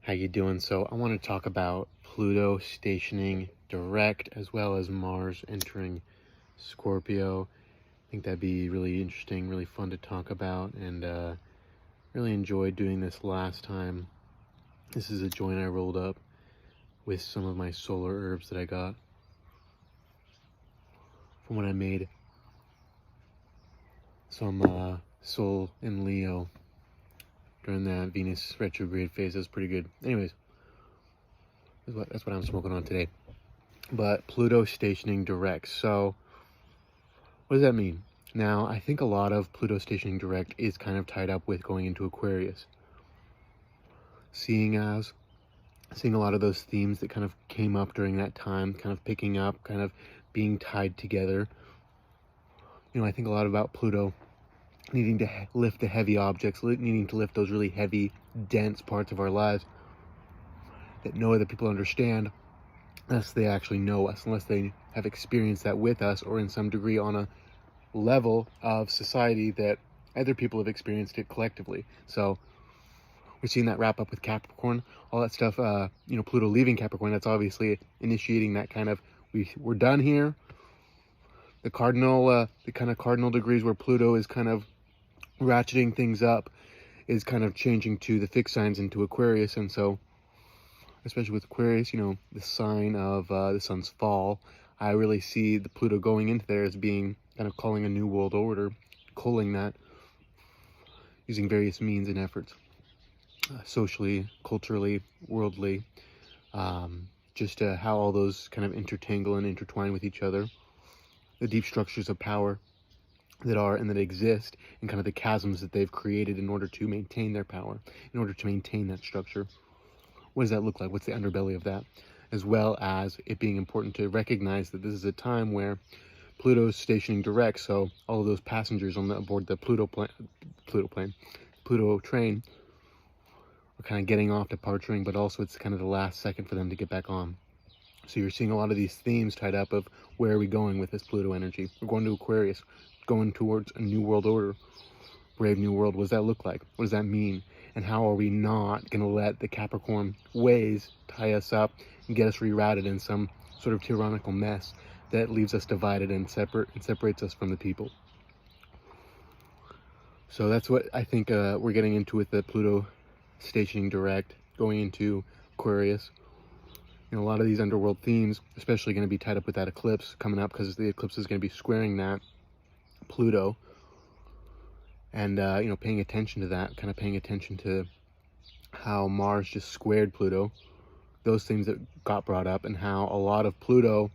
How you doing? So I want to talk about Pluto stationing direct as well as Mars entering Scorpio. I think that'd be really interesting, really fun to talk about, and really enjoyed doing this last time. This is a joint I rolled up with some of my solar herbs that I got from when I made some Sol in Leo during that Venus retrograde phase. That's pretty good. Anyways, that's what I'm smoking on today. But Pluto stationing direct. So what does that mean? Now, I think a lot of Pluto stationing direct is kind of tied up with going into Aquarius. Seeing a lot of those themes that kind of came up during that time, kind of picking up, kind of being tied together. I think a lot about Pluto needing to lift the heavy objects, needing to lift those really heavy, dense parts of our lives that no other people understand unless they actually know us, unless they have experienced that with us or in some degree on a level of society that other people have experienced it collectively. So we're seeing that wrap up with Capricorn, all that stuff, Pluto leaving Capricorn, that's obviously initiating that kind of, we're done here. The kind of cardinal degrees where Pluto is kind of ratcheting things up is kind of changing to the fixed signs into Aquarius. And so, especially with Aquarius, the sign of the sun's fall, I really see the Pluto going into there as being kind of calling a new world order, calling that using various means and efforts, socially, culturally, worldly, just how all those kind of intertangle and intertwine with each other, the deep structures of power that are and that exist, and kind of the chasms that they've created in order to maintain their power, in order to maintain that structure. What does that look like? What's the underbelly of that? As well as it being important to recognize that this is a time where Pluto's stationing direct, so all of those passengers aboard the Pluto train are kind of getting off, departing, but also it's kind of the last second for them to get back on. So you're seeing a lot of these themes tied up of where are we going with this Pluto energy? We're going to Aquarius, going towards a new world order, brave new world. What does that look like? What does that mean? And how are we not going to let the Capricorn ways tie us up and get us rerouted in some sort of tyrannical mess that leaves us divided and separates us from the people? So that's what I think we're getting into with the Pluto stationing direct, going into Aquarius. A lot of these underworld themes, especially going to be tied up with that eclipse coming up, because the eclipse is going to be squaring that Pluto. And, paying attention to that, kind of paying attention to how Mars just squared Pluto, those things that got brought up, and how a lot of Pluto,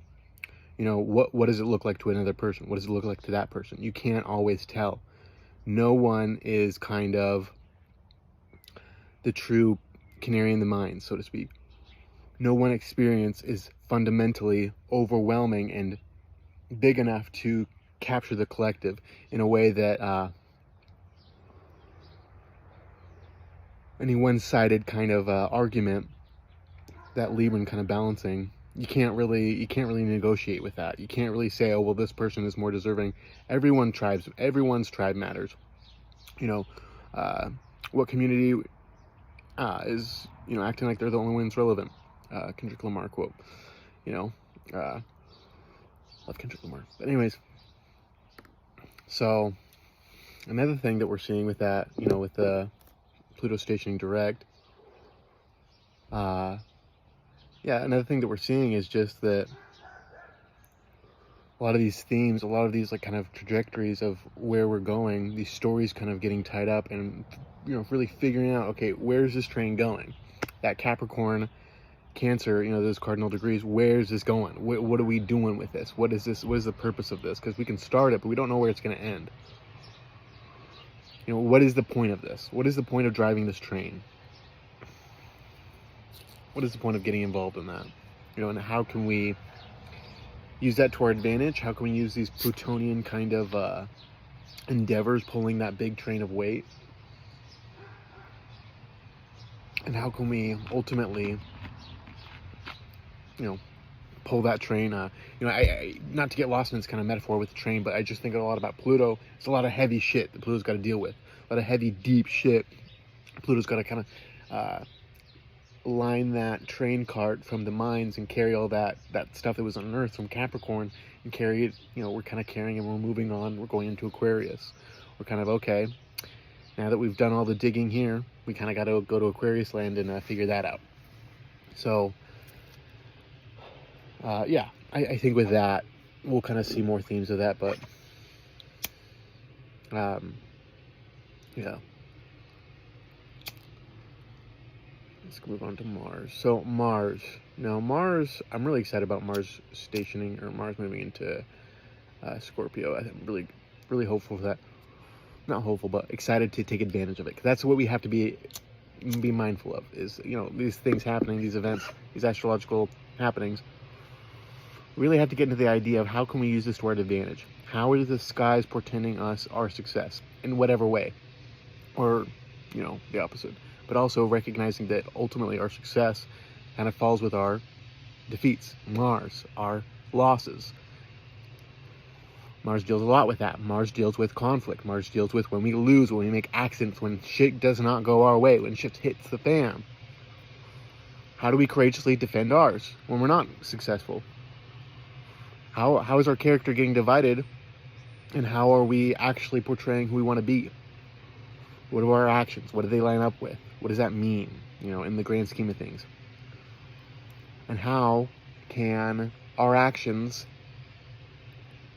what does it look like to another person? What does it look like to that person? You can't always tell. No one is kind of the true canary in the mine, so to speak. No one experience is fundamentally overwhelming and big enough to capture the collective in a way that any one-sided kind of argument, that Libran kind of balancing, you can't really negotiate with that. You can't really say, oh well, this person is more deserving. Everyone's tribe matters. What community is acting like they're the only ones relevant? Kendrick Lamar quote. Love Kendrick Lamar. But anyways, so another thing that we're seeing with that, with the Pluto stationing direct, another thing that we're seeing is just that a lot of these themes, a lot of these kind of trajectories of where we're going, these stories kind of getting tied up and, really figuring out, okay, where's this train going? That Capricorn, Cancer, those cardinal degrees, where's this going? What are we doing with this? What is this? What is the purpose of this? Because we can start it, but we don't know where it's going to end. What is the point of this? What is the point of driving this train? What is the point of getting involved in that? And how can we use that to our advantage? How can we use these Plutonian kind of endeavors pulling that big train of weight? And how can we ultimately, pull that train? I not to get lost in this kind of metaphor with the train, but I just think a lot about Pluto. It's a lot of heavy shit that Pluto's got to deal with. A lot of heavy, deep shit Pluto's got to kind of line that train cart from the mines and carry all that stuff that was on Earth from Capricorn and carry it. We're kind of carrying and we're moving on. We're going into Aquarius. We're kind of, okay, now that we've done all the digging here, we kind of got to go to Aquarius land and figure that out. So, yeah, I think with that, we'll kind of see more themes of that, but, yeah. Let's move on to Mars. So Mars. Now Mars, I'm really excited about Mars stationing, or Mars moving into Scorpio. I'm really hopeful for that. Not hopeful, but excited to take advantage of it. 'Cause that's what we have to be mindful of, is, these things happening, these events, these astrological happenings. We really have to get into the idea of how can we use this to our advantage? How is the skies portending us our success in whatever way? Or, the opposite. But also recognizing that ultimately our success kind of falls with our defeats, Mars, our losses. Mars deals a lot with that. Mars deals with conflict. Mars deals with when we lose, when we make accidents, when shit does not go our way, when shit hits the fan. How do we courageously defend ours when we're not successful? How is our character getting divided, and how are we actually portraying who we want to be? What are our actions? What do they line up with? What does that mean, in the grand scheme of things? And how can our actions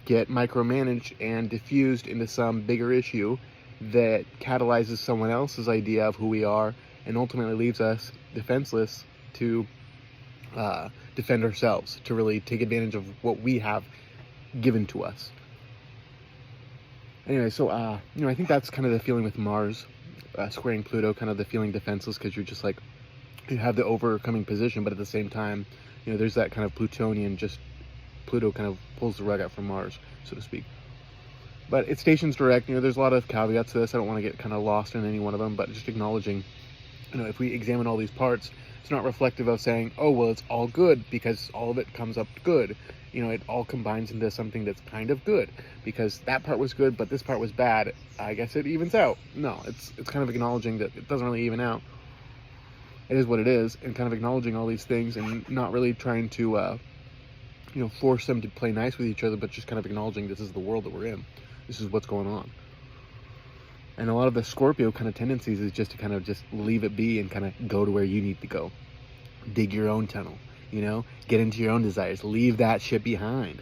get micromanaged and diffused into some bigger issue that catalyzes someone else's idea of who we are and ultimately leaves us defenseless to defend ourselves, to really take advantage of what we have given to us. Anyway, so, I think that's kind of the feeling with Mars squaring Pluto, kind of the feeling defenseless, because you're just like, you have the overcoming position, but at the same time, there's that kind of Plutonian, just Pluto kind of pulls the rug out from Mars, so to speak. But it stations direct. There's a lot of caveats to this. I don't want to get kind of lost in any one of them, but just acknowledging, if we examine all these parts, it's not reflective of saying, oh, well, it's all good because all of it comes up good. It all combines into something that's kind of good because that part was good, but this part was bad. I guess it evens out. No, it's kind of acknowledging that it doesn't really even out. It is what it is, and kind of acknowledging all these things and not really trying to, force them to play nice with each other, but just kind of acknowledging this is the world that we're in. This is what's going on. And a lot of the Scorpio kind of tendencies is just to kind of just leave it be and kind of go to where you need to go. Dig your own tunnel, get into your own desires. Leave that shit behind.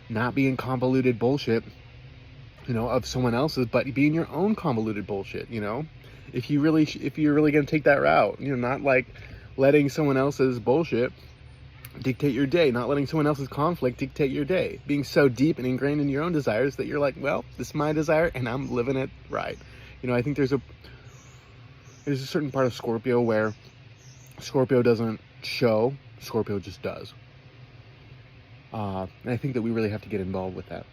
Not be in convoluted bullshit, of someone else's, but be in your own convoluted bullshit, If you're really going to take that route, not like letting someone else's bullshit dictate your day, not letting someone else's conflict dictate your day, being so deep and ingrained in your own desires that you're like, well, this is my desire and I'm living it right. I think there's a certain part of Scorpio where Scorpio doesn't show, Scorpio just does. And I think that we really have to get involved with that.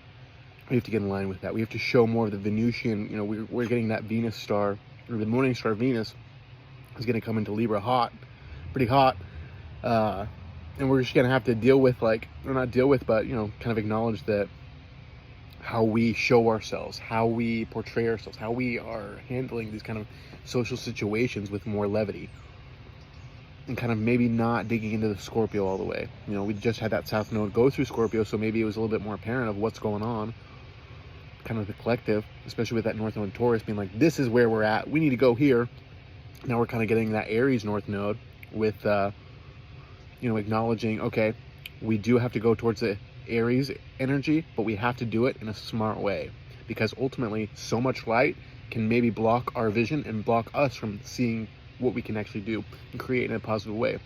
We have to get in line with that. We have to show more of the Venusian, we're getting that Venus star, or the morning star Venus is going to come into Libra pretty hot. And we're just going to have to deal with, but, kind of acknowledge that how we show ourselves, how we portray ourselves, how we are handling these kind of social situations with more levity. And kind of maybe not digging into the Scorpio all the way. We just had that South Node go through Scorpio, so maybe it was a little bit more apparent of what's going on. Kind of the collective, especially with that North Node Taurus being like, this is where we're at. We need to go here. Now we're kind of getting that Aries North Node with... acknowledging, okay, we do have to go towards the Aries energy, but we have to do it in a smart way, because ultimately so much light can maybe block our vision and block us from seeing what we can actually do and create in a positive way.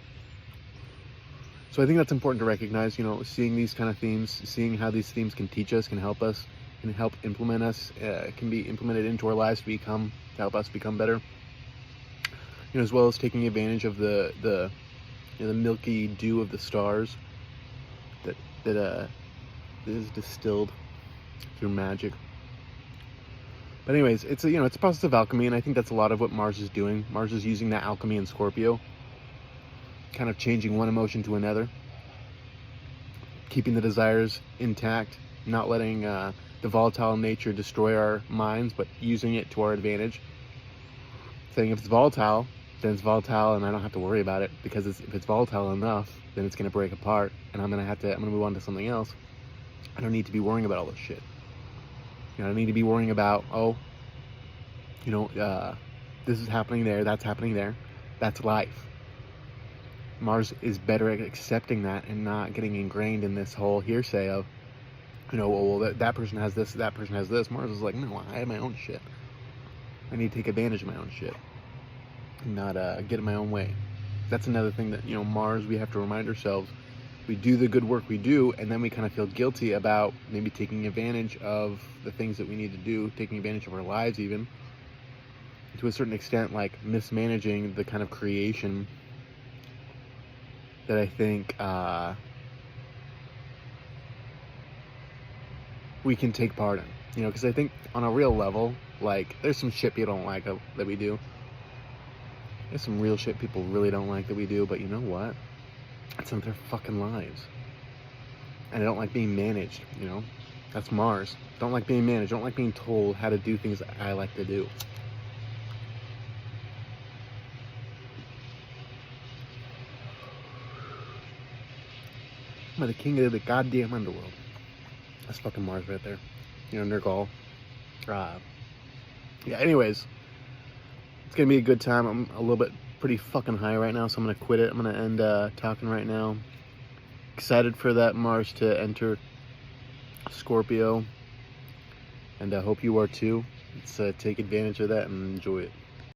So I think that's important to recognize, seeing these kind of themes, seeing how these themes can teach us, can help us, can help implement us, can be implemented into our lives to help us become better. As well as taking advantage of the milky dew of the stars that is distilled through magic. But anyways, it's a process of alchemy, and I think that's a lot of what Mars is doing. Mars is using that alchemy in Scorpio, kind of changing one emotion to another, keeping the desires intact, not letting the volatile nature destroy our minds, but using it to our advantage. Saying if it's volatile, then it's volatile and I don't have to worry about it, because if it's volatile enough, then it's going to break apart and I'm going to move on to something else. I don't need to be worrying about all this shit. I don't need to be worrying about, this is happening there, that's happening there. That's life. Mars is better at accepting that and not getting ingrained in this whole hearsay of, that person has this, that person has this. Mars is like, no, I have my own shit. I need to take advantage of my own shit, not get in my own way. That's another thing that, Mars, we have to remind ourselves, we do the good work we do, and then we kind of feel guilty about maybe taking advantage of the things that we need to do, taking advantage of our lives even, to a certain extent, like mismanaging the kind of creation that I think we can take part in. Because I think on a real level, like, there's some shit people don't like that we do. There's some real shit people really don't like that we do, but you know what? It's not their fucking lives. And I don't like being managed, That's Mars. Don't like being managed. Don't like being told how to do things that I like to do. I'm the king of the goddamn underworld. That's fucking Mars right there. Nergal. Anyways. It's gonna be a good time. I'm a little bit pretty fucking high right now, so I'm gonna quit it. I'm gonna end talking right now. Excited for that Mars to enter Scorpio, and I hope you are too. Let's take advantage of that and enjoy it.